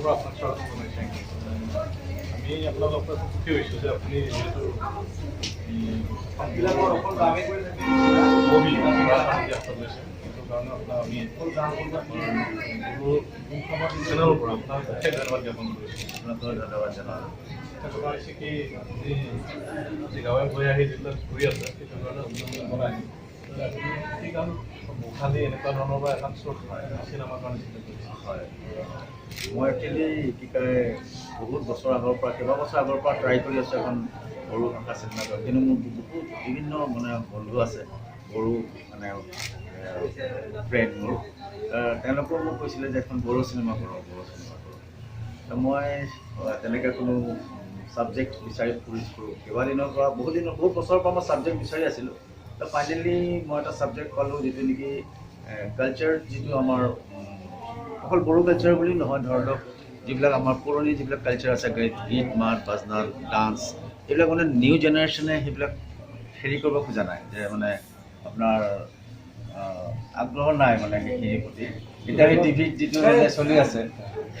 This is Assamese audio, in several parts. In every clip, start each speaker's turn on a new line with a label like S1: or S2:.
S1: পৰা আপোনাক স্বাগতম জনাইছোঁ। আমি আপোনালোকৰ পৰা সুখী হৈছোঁ যে আপুনি যিহেতু বহি লৈছে সেইটো কাৰণে আপোনাক আমি চেনেলৰ পৰা আপোনাক বিশেষ ধন্যবাদ জ্ঞাপন কৰিছোঁ।
S2: আপোনালোকৰ ধন্যবাদ জনালোঁ।
S1: কথা হৈছে কি আজি গাঁৱে ভূঞে আহি যিবিলাক ঘূৰি আছে সেইটো কাৰণে অভিনন্দন জনাই সেই কাৰণ খালি এনেকুৱা ধৰণৰ পৰা এখন চিনেমাৰ কাৰণে চিন্তা কৰিছে।
S2: হয়, মই একচুৱেলি কি কয় বহুত বছৰ আগৰ পৰা কেইবাবছৰ আগৰ পৰা ট্ৰাই কৰি আছোঁ এখন বড়ো ভাষা চিনেমা কৰা, কিন্তু মোৰ বহুত বিভিন্ন মানে বন্ধু আছে বড়ো মানে ফ্ৰেণ্ড মোৰ, তেওঁলোকেও মোক কৈছিলে যে এখন বড়ো চিনেমা কৰক। মই তেনেকৈ কোনো ছাবজেক্ট বিচাৰি ফুৰিছোঁ কেইবাদিনৰ পৰা বহুত বছৰৰ পৰা মই ছাবজেক্ট বিচাৰি আছিলোঁ। তো ফাইনেলি মই এটা ছাবজেক্ট পালোঁ যিটো নেকি কালচাৰ, যিটো আমাৰ অকল বড়ো কালচাৰ বুলি নহয়, ধৰি লওক যিবিলাক আমাৰ পুৰণি যিবিলাক কালচাৰ আছে, গীত মাত বাজনা ডান্স, এইবিলাক মানে নিউ জেনেৰেশ্যনে সেইবিলাক হেৰি কৰিব খোজা নাই, যে মানে আপোনাৰ আগ্ৰহ নাই মানে সেইখিনিৰ প্ৰতি। এতিয়া সেই টিভিত যিটো চলি আছে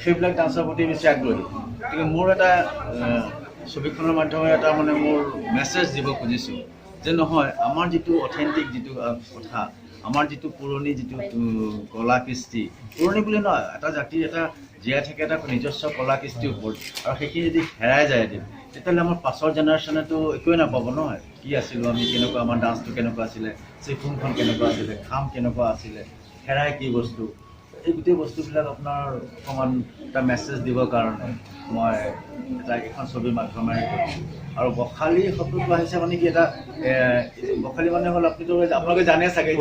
S2: সেইবিলাক ডান্সৰ প্ৰতি বেছি আগ্ৰহী। গতিকে মোৰ এটা ছবিখনৰ মাধ্যমেৰে এটা মানে মোৰ মেছেজ দিব খুজিছোঁ যে নহয়, আমাৰ যিটো অথেণ্টিক যিটো কথা, আমাৰ যিটো পুৰণি যিটো কলা কৃষ্টি, পুৰণি বুলি নহয়, এটা জাতিৰ এটা জীয়াই থাকে এটা নিজস্ব কলা কৃষ্টিৰ ওপৰত, আৰু সেইখিনি যদি হেৰাই যায় এদিন, তেতিয়াহ'লে আমাৰ পাছৰ জেনেৰেশ্যনেতো একোৱে নাপাব নহয়। কি আছিলোঁ আমি, কেনেকুৱা আমাৰ ডান্সটো কেনেকুৱা আছিলে, চিফুংখন কেনেকুৱা আছিলে, খাম কেনেকুৱা আছিলে, হেৰাই কি বস্তু, এই গোটেই বস্তুবিলাক আপোনাৰ অকণমান এটা মেছেজ দিবৰ কাৰণে মই এটা এখন ছবিৰ মাধ্যমেৰে কৰিছোঁ। আৰু বখালী শব্দটো আহিছে মানে কি, এটা বখালী মানে হ'ল আপোনালোকে জানে চাগে,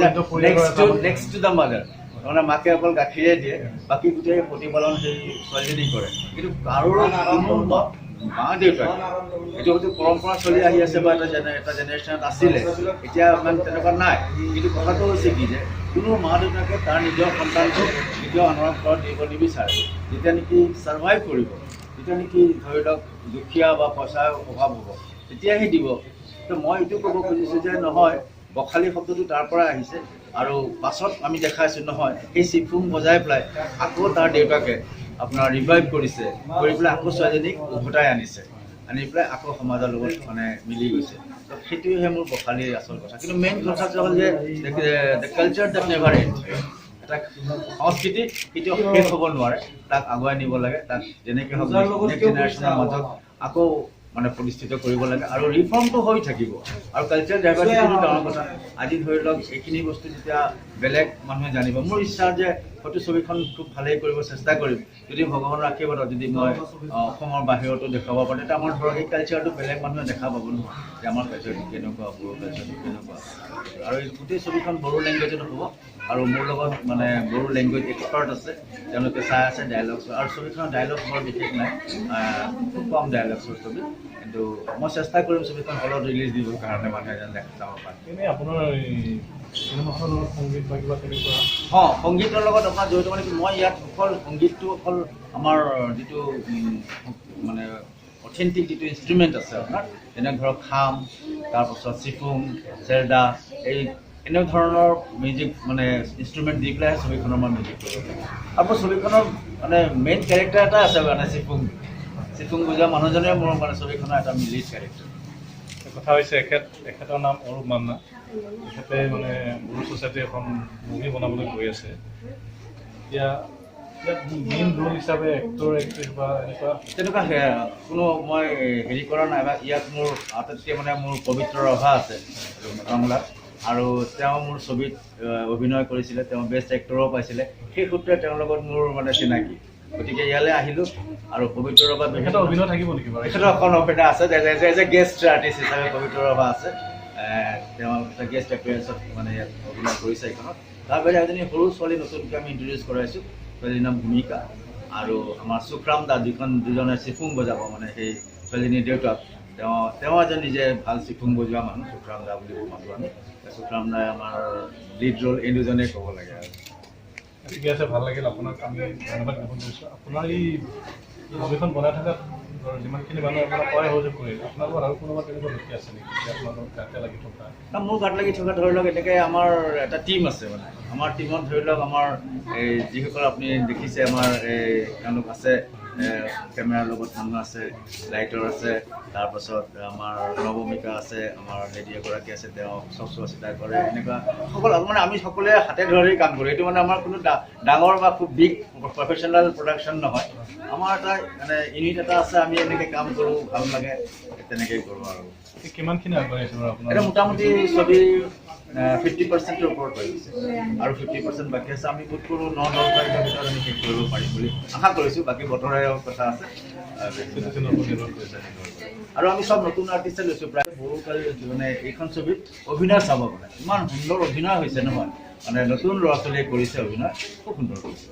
S2: নেক্সট টু দ্য মাদাৰ, মানে মাকে অকল গাখীৰে দিয়ে, বাকী গোটেই প্ৰতিপালন সেই ছোৱালীজনী কৰে। কিন্তু কাৰোৰ মা দেউতাক এইটো হয়তো পৰম্পৰা চলি আহি আছে বা এটা জেনেৰেশ্যনত আছিলে, এতিয়া ইমান তেনেকুৱা নাই। কিন্তু কথাটো হৈছে কি যে কোনো মা দেউতাকে তাৰ নিজৰ সন্তানটোক কেতিয়াও আনৰ ঘৰত দিব নিবিচাৰে। যেতিয়া নেকি ছাৰ্ভাইভ কৰিব, যেতিয়া নেকি ধৰি লওক দুখীয়া বা পইচাৰ অভাৱ হ'ব, তেতিয়াহে দিব। তো মই এইটো ক'ব খুজিছোঁ যে নহয়, বখালী শব্দটো তাৰ পৰা আহিছে, আৰু পাছত আমি দেখাইছোঁ নহয়, সেই চিফুং বজাই পেলাই আকৌ তাৰ দেউতাকে আপোনাৰ ৰিভাইভ কৰিছে, কৰি পেলাই আকৌ ছোৱালীজনীক উভতাই আনিছে, আনি পেলাই আকৌ সমাজৰ লগত মানে মিলি গৈছে। তো সেইটোহে মোৰ বখালীৰ আচল কথা। কিন্তু মেইন কথাটো হ'ল যে the culture that never and, এটা সংস্কৃতি কেতিয়াও শেষ হ'ব নোৱাৰে, তাক আগুৱাই নিব লাগে, তাক যেনেকৈ হওক নেক্সট জেনেৰেশ্যনৰ মাজত আকৌ মানে প্ৰতিষ্ঠিত কৰিব লাগে, আৰু ৰিফৰ্মটো হৈ থাকিব। আৰু কালচাৰেল ডাইভাৰ্চিটিটো ডাঙৰ কথা। আজি ধৰি লওক এইখিনি বস্তু যেতিয়া বেলেগ মানুহে জানিব, মোৰ ইচ্ছা যে হয়তো ছবিখন খুব ভালেই কৰিব চেষ্টা কৰিম, যদি ভগৱানৰ আশীৰ্বাদত যদি মই অসমৰ বাহিৰতো দেখুৱাব পাৰোঁ, তেতিয়া আমাৰ ধৰক এই কালচাৰটো বেলেগ মানুহে দেখা পাব নহয়, যে আমাৰ কালচাৰটো কেনেকুৱা, বড়ো কালচাৰটো কেনেকুৱা। আৰু এই গোটেই ছবিখন বড়ো লেংগুৱেজত হ'ব, আৰু মোৰ লগত মানে বড়ো লেংগুৱেজ এক্সপাৰ্ট আছে, তেওঁলোকে চাই আছে ডায়লগছ, আৰু ছবিখনৰ ডায়লগছ বৰ বিশেষ নাই, খুব কম ডায়লগছৰ ছবি। কিন্তু মই চেষ্টা কৰিম ছবিখন হলত ৰিলিজ দিবৰ কাৰণে, মানুহে যেন চাব পাৰে।
S1: এনেই আপোনাৰ চিনেমাখনৰ সংগীত বা কিবা তেনেকুৱা?
S2: সংগীতৰ লগত আপোনাৰ জড়িত মানে কি, মই ইয়াত অকল সংগীতটো অকল আমাৰ যিটো মানে অথেণ্টিক যিটো ইনষ্ট্ৰুমেণ্ট আছে আপোনাৰ, যেনে ধৰক খাম, তাৰপাছত চিফুং, চেৰদা, এই এনেধৰণৰ মিউজিক মানে ইনষ্ট্ৰুমেণ্ট দি পেলাই ছবিখনৰ মই মিউজিক কৰিব পাৰোঁ। আৰু মোৰ ছবিখনৰ মানে মেইন কেৰেক্টাৰ এটা আছে মানে চিফুং বুজোৱা মানুহজনে মোৰ মানে ছবিখনৰ এটা লিড কেৰেক্টাৰ।
S1: কথা হৈছে এখেতৰ নাম অৰূপ মান্না, তেখেতে মানে বড়ো ছ'চাইটি এখন মুভি বনাবলৈ গৈ আছে। এতিয়া ইয়াত মেইন ৰোল হিচাপে এক্টৰ এক্ট্ৰেছ বা এনেকুৱা
S2: তেনেকুৱা কোনো মই হেৰি কৰা নাই, বা ইয়াত মোৰ আটাইতকৈ মানে মোৰ পবিত্ৰ ৰভা আছে বাংলাত, আৰু তেওঁ মোৰ ছবিত অভিনয় কৰিছিলে, তেওঁ বেষ্ট এক্টৰো পাইছিলে, সেই সূত্ৰে তেওঁৰ লগত মোৰ মানে চিনাকি। গতিকে ইয়ালৈ আহিলোঁ, আৰু পবিত্ৰ ৰভা
S1: তেখেতৰ অভিনয় থাকিব নেকি বাৰু?
S2: তেখেতৰ এখন অভিনয় আছে, এজ এ গেষ্ট আৰ্টিষ্ট হিচাপে পবিত্ৰ ৰভা আছে। তেওঁ এটা গেষ্ট এপিয়াৰেঞ্চত মানে ইয়াত অভিনয় কৰিছে এইখনত। তাৰ বাহিৰে এজনী সৰু ছোৱালী নতুনকৈ আমি ইণ্ট্ৰডিউচ কৰাইছোঁ, ছোৱালীৰ নাম ভূমিকা, আৰু আমাৰ সুখৰাম দা, দুজনে চিফুং বজাব, মানে সেই ছোৱালীজনীৰ দেউতাক, তেওঁ এজন নিজে ভাল চিফুং বজোৱা মানুহ, সুখৰাম দা বুলি মাতোঁ আমি। সুখৰাম দাই আমাৰ লিড ৰ'ল, এই দুজনেই ক'ব লাগে আৰু।
S1: ঠিকে আছে, ভাল লাগিল আপোনাক আমি ধন্যবাদ জ্ঞাপন কৰিছোঁ। আপোনাৰ এই ছবিখন বনাই থকাত যিমানখিনি মানুহে আপোনাৰ সহায় সহযোগ কৰিল, আপোনালোকৰ আৰু কোনোবা তেনেকুৱা ব্যক্তি আছে নেকি আপোনালোকৰ গাতে লাগি থকা?
S2: মোৰ গাত লাগি থকা ধৰি লওক এনেকৈ আমাৰ এটা টীম আছে, মানে আমাৰ টীমত ধৰি লওক আমাৰ এই যিসকল আপুনি দেখিছে আমাৰ তেওঁলোক আছে, কেমেৰাৰ লগত মানুহ আছে, লাইটৰ আছে, তাৰপাছত আমাৰ নৱমিকা আছে, আমাৰ লেডি এগৰাকী আছে, তেওঁ চোৱা চিতা কৰে, এনেকুৱা সকলো মানে আমি সকলোৱে হাতে ধৰি কাম কৰোঁ। এইটো মানে আমাৰ কোনো ডাঙৰ বা খুব বিগ প্ৰফেচনেল প্ৰডাকশ্যন নহয়। আমাৰ এটা মানে ইউনিট এটা আছে, আমি এনেকৈ কাম কৰোঁ, ভাল লাগে, তেনেকেই কৰোঁ আৰু।
S1: কিমানখিনি আগবাঢ়িছে বাৰু আপোনাৰ?
S2: এটা মোটামুটি ছবি 50%ৰ ওপৰত হৈ গৈছে আৰু 50% বাকী আছে। আমি বোধ কৰোঁ 9-10 তাৰিখৰ ভিতৰত আমি শেষ কৰিব পাৰিম বুলি আশা কৰিছোঁ। বাকী বতৰে কথা আছে আৰু আমি চব নতুন আৰ্টিষ্টে লৈছোঁ। প্ৰায় বহুকালি মানে এইখন ছবিত অভিনয় চাব পাৰে, ইমান সুন্দৰ অভিনয় হৈছে নহয়, মানে নতুন ল'ৰা ছোৱালীয়ে কৰিছে অভিনয়, খুব সুন্দৰ কৰিছে।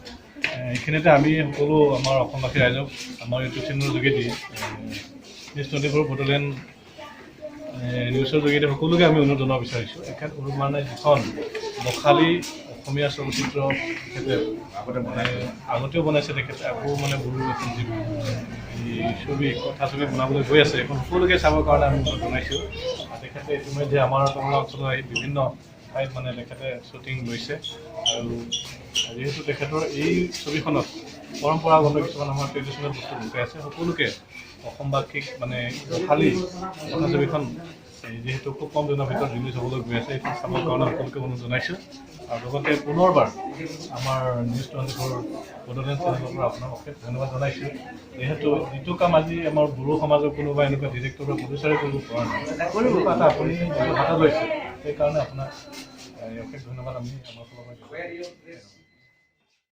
S1: এইখিনিতে আমি সকলো আমাৰ অসমবাসী ৰাইজক আমাৰ ইউটিউব চেনেলৰ যোগেদি নিউজ 24 বড়োলেণ্ড নিউজৰ যোগেদি সকলোকে আমি অনুৰোধ জনাব বিচাৰিছোঁ। এখেত মানে যিখন বখালী অসমীয়া চলচ্চিত্ৰ তেখেতে আগতেও বনাইছে, তেখেতে আকৌ মানে বড়ো এখন যি ছবি কথা ছবি বনাবলৈ গৈ আছে, এখন সকলোকে চাবৰ কাৰণে আমি অনুৰোধ জনাইছোঁ। তেখেতে ইতিমধ্যে আমাৰ টংলা অঞ্চলৰ আহি বিভিন্ন ঠাইত মানে তেখেতে শ্বুটিং লৈছে আৰু যিহেতু তেখেতৰ এই ছবিখনত পৰম্পৰাগত কিছুমান আমাৰ ট্ৰেডিশ্যনেল বস্তু লুকাই আছে, সকলোকে অসমবাসীক মানে বখালী কথা ছবিখন যিহেতু খুব কম দিনৰ ভিতৰত ৰিলিজ হ'বলৈ গৈ আছে, এইখন চাবৰ কাৰণে সকলোকে অনুৰোধ জনাইছোঁ। আৰু লগতে পুনৰবাৰ আমাৰ নিউজ 24 বড়োলেণ্ড চেনেলৰ পৰা আপোনাক অশেষ ধন্যবাদ জনাইছোঁ। যিহেতু যিটো কাম আজি আমাৰ বড়ো সমাজৰ কোনোবা এনেকুৱা ডিৰেক্টৰ বা প্ৰডিউচাৰে কৰিব পৰা নাই, এনেকুৱা এটা আপুনি হাতত লৈছে, সেইকাৰণে আপোনাক অশেষ ধন্যবাদ আমি আমাৰ ফালৰ পৰা